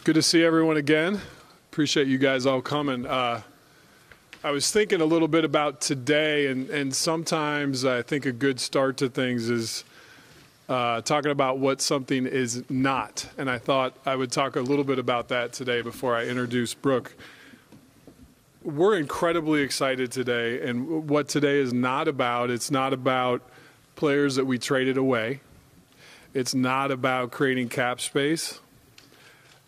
Good to see everyone again. Appreciate you guys all coming. I was thinking a little bit about today, and sometimes I think a good start to things is talking about what something is not. And I thought I would talk a little bit about that today before I introduce Brook. We're incredibly excited today, and what today is not about, it's not about players that we traded away. It's not about creating cap space.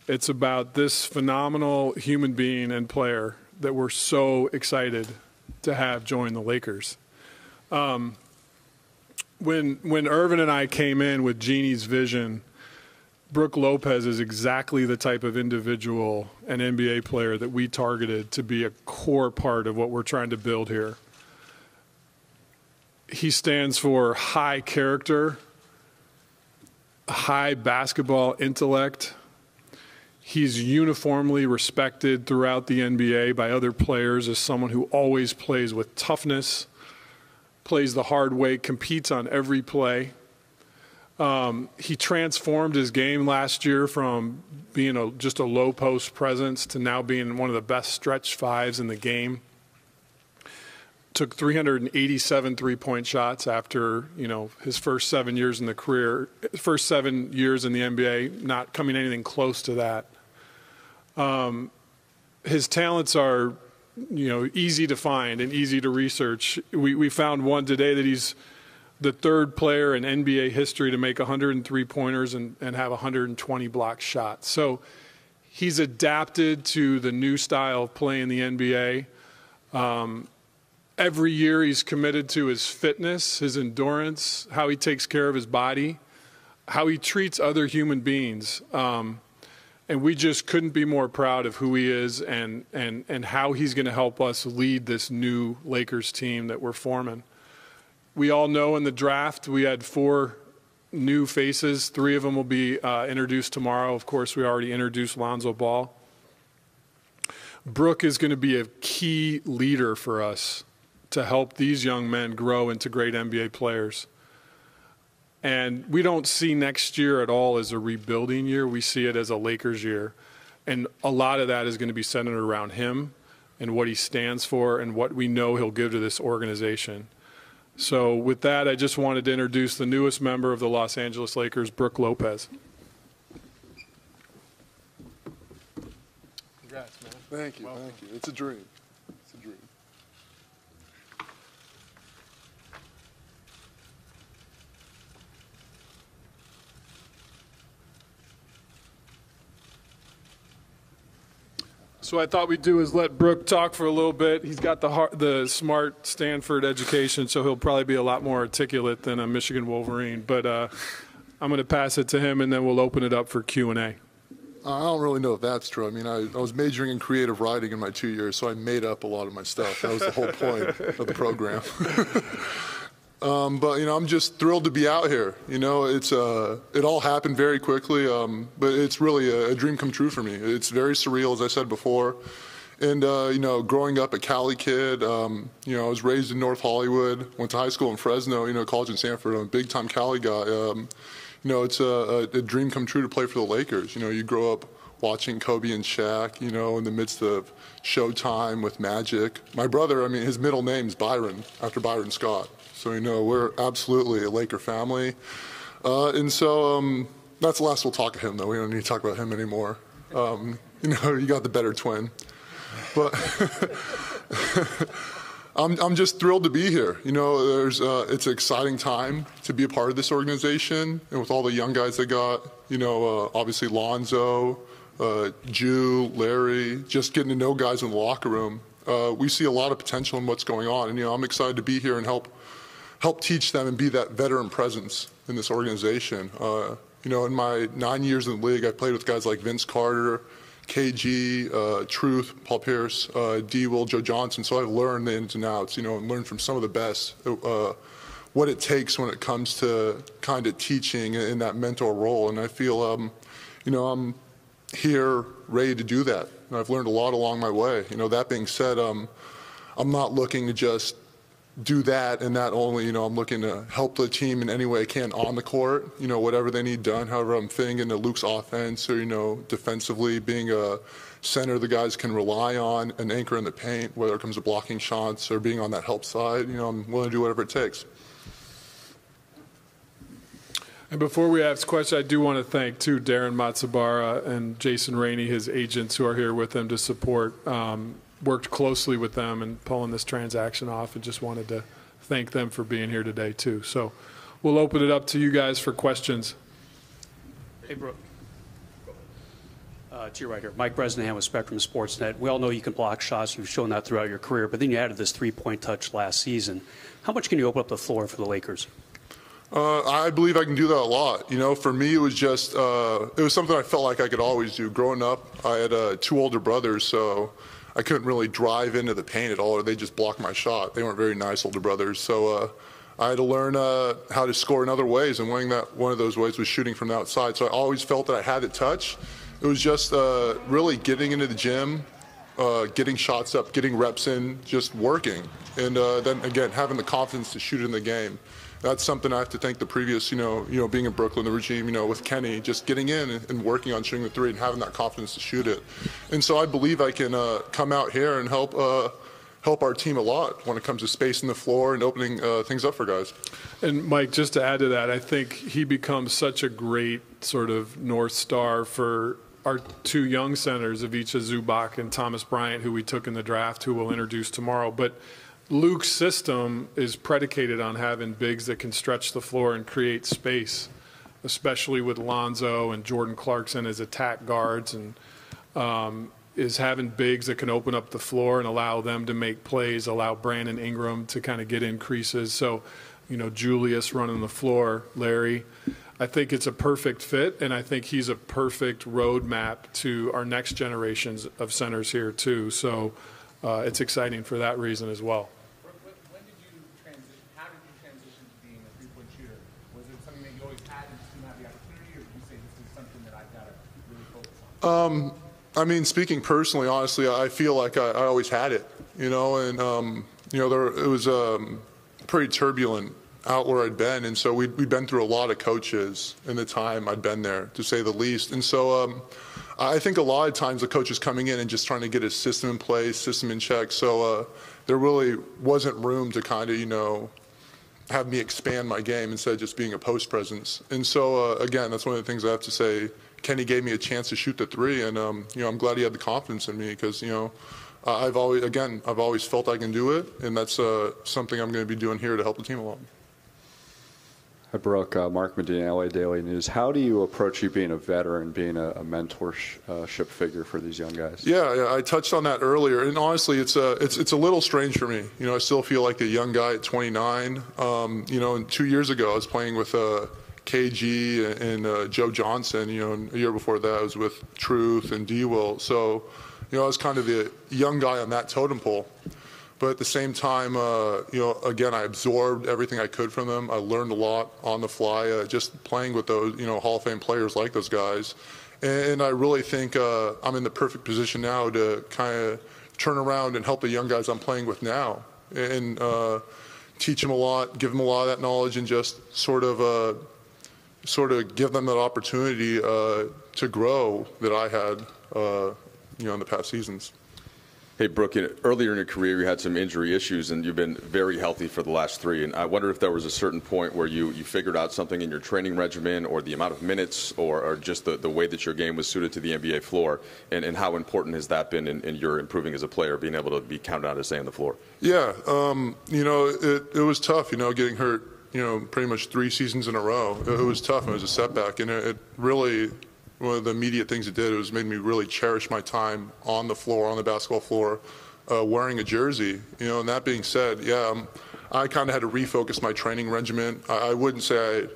It's about this phenomenal human being and player that we're so excited to have join the Lakers. When Irvin and I came in with Jeannie's vision, Brook Lopez is exactly the type of individual and NBA player that we targeted to be a core part of what we're trying to build here. He stands for high character, high basketball intellect. He's uniformly respected throughout the NBA by other players as someone who always plays with toughness, plays the hard way, competes on every play. He transformed his game last year from being just a low post presence to now being one of the best stretch fives in the game. Took 387 three-point shots after, his first 7 years in the career, first 7 years in the NBA, not coming anything close to that. His talents are, easy to find and easy to research. We found one today that he's the third player in NBA history to make 103 pointers and have 120 block shots. So he's adapted to the new style of play in the NBA. Every year he's committed to his fitness, his endurance, how he takes care of his body, how he treats other human beings. And we just couldn't be more proud of who he is and how he's going to help us lead this new Lakers team that we're forming. We all know in the draft we had 4 new faces. 3 of them will be introduced tomorrow. Of course, we already introduced Lonzo Ball. Brook is going to be a key leader for us to help these young men grow into great NBA players. And we don't see next year at all as a rebuilding year. We see it as a Lakers year. And a lot of that is going to be centered around him and what he stands for and what we know he'll give to this organization. So with that, I just wanted to introduce the newest member of the Los Angeles Lakers, Brook Lopez. Congrats, man. Thank you. It's a dream. It's a dream. So what I thought we'd do is let Brook talk for a little bit. He's got the smart Stanford education, so he'll probably be a lot more articulate than a Michigan Wolverine. But I'm going to pass it to him, and then we'll open it up for Q&A. I don't really know if that's true. I mean, I was majoring in creative writing in my 2 years, so I made up a lot of my stuff. That was the whole point of the program. But I'm just thrilled to be out here. It all happened very quickly, but it's really a dream come true for me. It's very surreal, as I said before. And growing up a Cali kid, I was raised in North Hollywood, went to high school in Fresno, college in Stanford. I'm a big time Cali guy. It's a dream come true to play for the Lakers. You grow up watching Kobe and Shaq, in the midst of Showtime with Magic. My brother, his middle name's Byron, after Byron Scott. So, we're absolutely a Laker family. And so that's the last we'll talk of him, though. We don't need to talk about him anymore. You got the better twin. But I'm just thrilled to be here. It's an exciting time to be a part of this organization. And with all the young guys they got, obviously Lonzo, Jew, Larry, just getting to know guys in the locker room. We see a lot of potential in what's going on. And, I'm excited to be here and help teach them and be that veteran presence in this organization. In my 9 years in the league, I played with guys like Vince Carter, KG, Truth, Paul Pierce, D. Will, Joe Johnson. So I've learned the ins and outs, and learned from some of the best what it takes when it comes to kind of teaching in that mentor role. And I feel, I'm here ready to do that. And I've learned a lot along my way. That being said, I'm not looking to just do that, and not only, I'm looking to help the team in any way I can on the court, whatever they need done, however I'm fitting into Luke's offense or, defensively being a center the guys can rely on, an anchor in the paint, whether it comes to blocking shots or being on that help side, I'm willing to do whatever it takes. And before we ask questions, I do want to thank, too, Darren Matsubara and Jason Rainey, his agents who are here with them to support. Worked closely with them and pulling this transaction off, and just wanted to thank them for being here today, too. So we'll open it up to you guys for questions. Hey, Brook. To your right here. Mike Bresnahan with Spectrum Sportsnet. We all know you can block shots. You've shown that throughout your career, but then you added this three-point touch last season. How much can you open up the floor for the Lakers? I believe I can do that a lot. For me, it was just, it was something I felt like I could always do. Growing up, I had 2 older brothers, so I couldn't really drive into the paint at all, or they just blocked my shot. They weren't very nice older brothers. So I had to learn how to score in other ways, and one of those ways was shooting from the outside. So I always felt that I had the touch. It was just really getting into the gym, getting shots up, getting reps in, just working. And then, again, having the confidence to shoot in the game. That's something I have to thank the previous, being in Brooklyn, the regime, with Kenny, just getting in and working on shooting the three and having that confidence to shoot it. And so I believe I can come out here and help our team a lot when it comes to spacing the floor and opening things up for guys. And Mike, just to add to that, I think he becomes such a great sort of North Star for our 2 young centers, Ivica Zubac and Thomas Bryant, who we took in the draft, who we'll introduce tomorrow. But Luke's system is predicated on having bigs that can stretch the floor and create space, especially with Lonzo and Jordan Clarkson as attack guards, and is having bigs that can open up the floor and allow them to make plays, allow Brandon Ingram to kind of get in creases. So, Julius running the floor, Larry. I think it's a perfect fit, and I think he's a perfect roadmap to our next generations of centers here, too. So it's exciting for that reason as well. When did you transition? How did you transition to being a three-point shooter? Was it something that you always had and just didn't have the opportunity, or did you say this is something that I've got to really focus on? I mean, speaking personally, honestly, I feel like I always had it, and it was pretty turbulent out where I'd been, and so we'd been through a lot of coaches in the time I'd been there, to say the least. And so I think a lot of times the coach is coming in and just trying to get his system in place, system in check. So there really wasn't room to kind of, have me expand my game instead of just being a post presence. And so, again, that's one of the things I have to say. Kenny gave me a chance to shoot the three, and, I'm glad he had the confidence in me because, I've always felt I can do it, and that's something I'm going to be doing here to help the team along. Hi, Brook. Mark Medina, LA Daily News. How do you approach you being a veteran, being a mentorship figure for these young guys? Yeah, I touched on that earlier, and honestly, it's a little strange for me. I still feel like a young guy at 29. And 2 years ago, I was playing with KG and Joe Johnson. And a year before that, I was with Truth and D-Will. So, I was kind of the young guy on that totem pole. But at the same time, again, I absorbed everything I could from them. I learned a lot on the fly, just playing with those, Hall of Fame players like those guys. And I really think I'm in the perfect position now to kind of turn around and help the young guys I'm playing with now and teach them a lot, give them a lot of that knowledge, and just sort of give them that opportunity to grow that I had, in the past seasons. Hey, Brook, earlier in your career, you had some injury issues, and you've been very healthy for the last 3. And I wonder if there was a certain point where you figured out something in your training regimen or the amount of minutes or just the way that your game was suited to the NBA floor, and how important has that been in your improving as a player, being able to be counted on to stay on the floor? Yeah, it was tough, getting hurt, pretty much 3 seasons in a row. It was tough. It was a setback, and it really – one of the immediate things it did was made me really cherish my time on the floor, on the basketball floor, wearing a jersey. And that being said, I kind of had to refocus my training regimen. I wouldn't say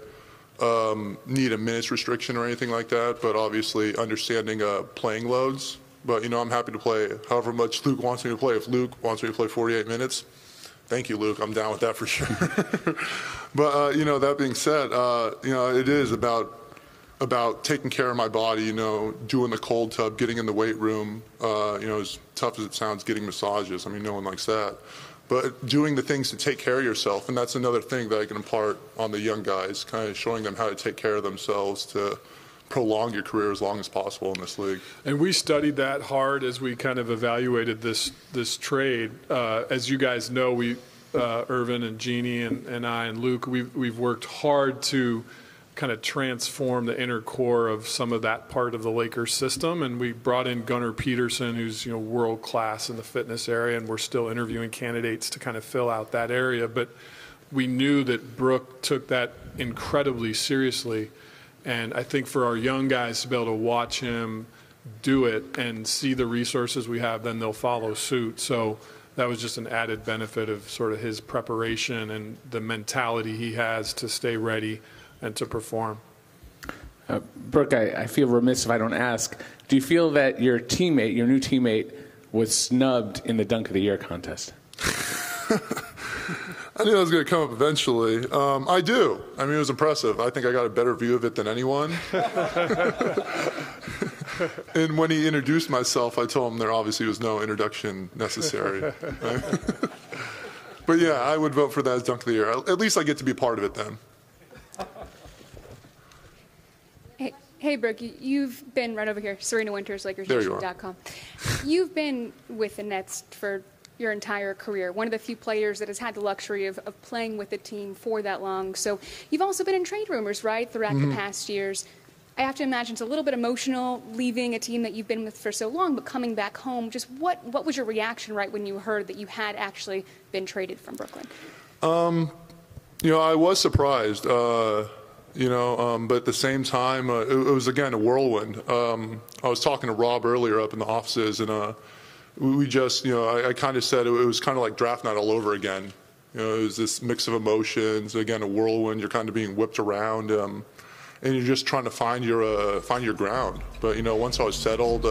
I need a minutes restriction or anything like that, but obviously understanding playing loads. But, I'm happy to play however much Luke wants me to play. If Luke wants me to play 48 minutes, thank you, Luke. I'm down with that for sure. But, that being said, it is about taking care of my body, doing the cold tub, getting in the weight room, as tough as it sounds, getting massages. I mean, no one likes that. but doing the things to take care of yourself. And that's another thing that I can impart on the young guys, kind of showing them how to take care of themselves to prolong your career as long as possible in this league. And we studied that hard as we kind of evaluated this trade. As you guys know, Irvin and Jeannie and I and Luke, we've worked hard to kind of transform the inner core of some of that part of the Lakers system. And we brought in Gunnar Peterson, who's world class in the fitness area, and we're still interviewing candidates to kind of fill out that area. But we knew that Brook took that incredibly seriously. And I think for our young guys to be able to watch him do it and see the resources we have, then they'll follow suit. So that was just an added benefit of sort of his preparation and the mentality he has to stay ready and to perform. Brook, I feel remiss if I don't ask, do you feel that your new teammate, was snubbed in the Dunk of the Year contest? I knew it was going to come up eventually. I do. I mean, it was impressive. I think I got a better view of it than anyone. And when he introduced myself, I told him there obviously was no introduction necessary. But yeah, I would vote for that as Dunk of the Year. At least I get to be part of it then. Hey, Brook, you've been right over here, Serena Winters, LakersNation.com. You've been with the Nets for your entire career, one of the few players that has had the luxury of playing with the team for that long. So you've also been in trade rumors, right, throughout the past years. I have to imagine it's a little bit emotional leaving a team that you've been with for so long, but coming back home. Just what was your reaction, right, when you heard that you had actually been traded from Brooklyn? I was surprised, but at the same time, it was, again, a whirlwind. I was talking to Rob earlier up in the offices, and we just, I kind of said it was kind of like draft night all over again. It was this mix of emotions, again, a whirlwind. You're kind of being whipped around, and you're just trying to find your ground. But, once I was settled,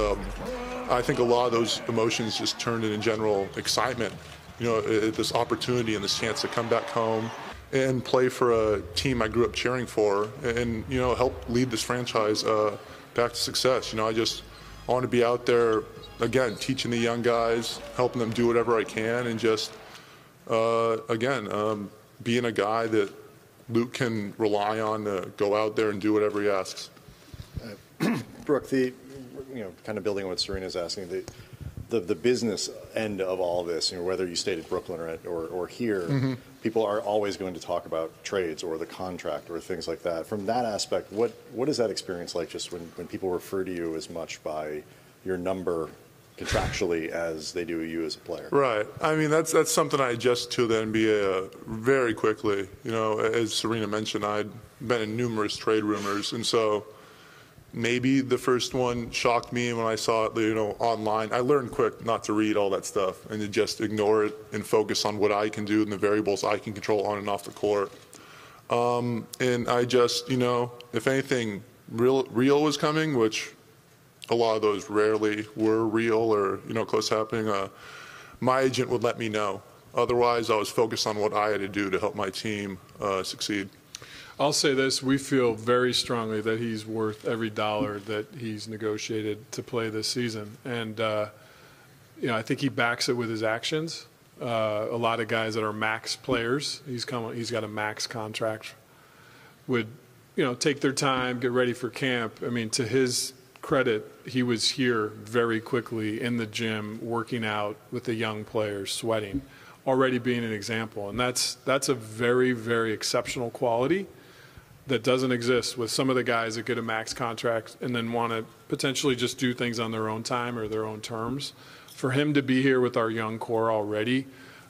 I think a lot of those emotions just turned into general excitement. This opportunity and this chance to come back home and play for a team I grew up cheering for and help lead this franchise back to success. I want to be out there, again, teaching the young guys, helping them do whatever I can, and just, being a guy that Luke can rely on to go out there and do whatever he asks. Brook, kind of building on what Serena's asking, the business end of all this, whether you stayed at Brooklyn or here, people are always going to talk about trades or the contract or things like that. From that aspect, what is that experience like, just when people refer to you as much by your number contractually as they do you as a player? Right. I mean, that's something I adjusted to the NBA very quickly. As Serena mentioned, I'd been in numerous trade rumors, and so maybe the first one shocked me when I saw it, online. I learned quick not to read all that stuff and to just ignore it and focus on what I can do and the variables I can control on and off the court. And I just, if anything real was coming, which a lot of those rarely were real or, close to happening, my agent would let me know. Otherwise, I was focused on what I had to do to help my team succeed. I'll say this, we feel very strongly that he's worth every dollar that he's negotiated to play this season. And, I think he backs it with his actions. A lot of guys that are max players, he's got a max contract, would, take their time, get ready for camp. I mean, to his credit, he was here very quickly in the gym, working out with the young players, sweating, already being an example. And that's a very, very exceptional quality that doesn't exist with some of the guys that get a max contract and then want to potentially just do things on their own time or their own terms. For him to be here with our young core already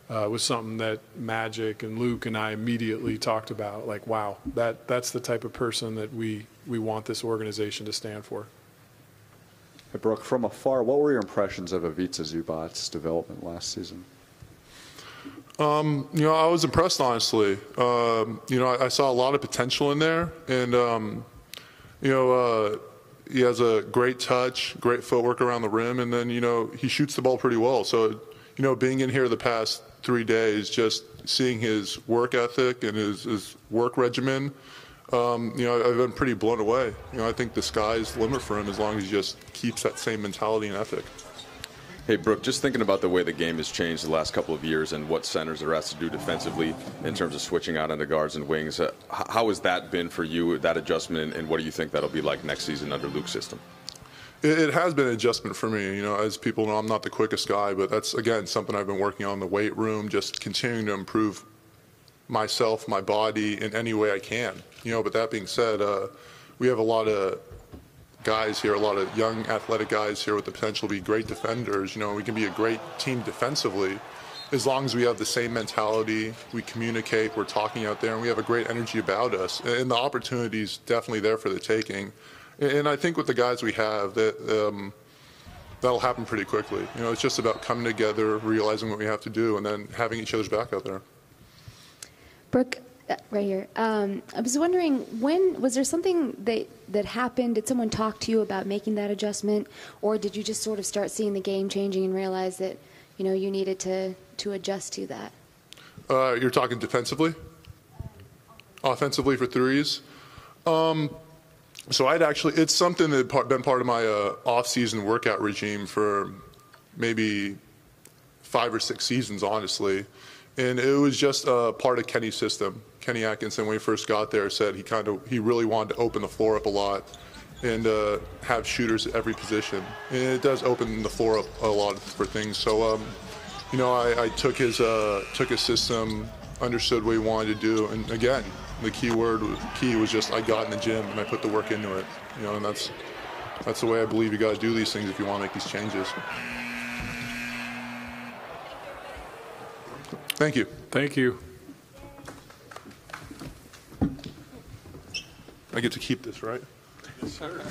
was something that Magic and Luke and I immediately talked about. Like, wow, that's the type of person that we want this organization to stand for. Hey, Brook, from afar, what were your impressions of Ivica Zubac's development last season? I was impressed, honestly. I saw a lot of potential in there, and he has a great touch, great footwork around the rim, and then he shoots the ball pretty well. So being in here the past 3 days, just seeing his work ethic and his work regimen, I've been pretty blown away. I think the sky's the limit for him as long as he just keeps that same mentality and ethic. Hey, Brook, just thinking about the way the game has changed the last couple of years and what centers are asked to do defensively in terms of switching out into guards and wings, how has that been for you, that adjustment, and what do you think that'll be like next season under Luke's system? It has been an adjustment for me. You know, as people know, I'm not the quickest guy, but that's, again, something I've been working on in the weight room, just continuing to improve myself, my body in any way I can. You know, but that being said, we have a lot of guys here, a lot of young athletic guys here with the potential to be great defenders. You know, we can be a great team defensively as long as we have the same mentality, we communicate, we're talking out there, and we have a great energy about us. And the opportunity's definitely there for the taking. And I think with the guys we have, that'll happen pretty quickly. You know, it's just about coming together, realizing what we have to do, and then having each other's back out there. Brook, right here. I was wondering, when was there something that happened? Did someone talk to you about making that adjustment, or did you just sort of start seeing the game changing and realize that, you know, you needed to adjust to that? You're talking defensively? Offensively for threes? So it's something that been part of my off-season workout regime for maybe 5 or 6 seasons, honestly. And it was just part of Kenny's system. Kenny Atkinson, when he first got there, said he really wanted to open the floor up a lot and have shooters at every position. And it does open the floor up a lot for things. So, you know, I took his system, understood what he wanted to do, and again, the key was just I got in the gym and I put the work into it. You know, and that's the way I believe you got to do these things if you want to make these changes. Thank you. Thank you. I get to keep this, right? Yes, sir.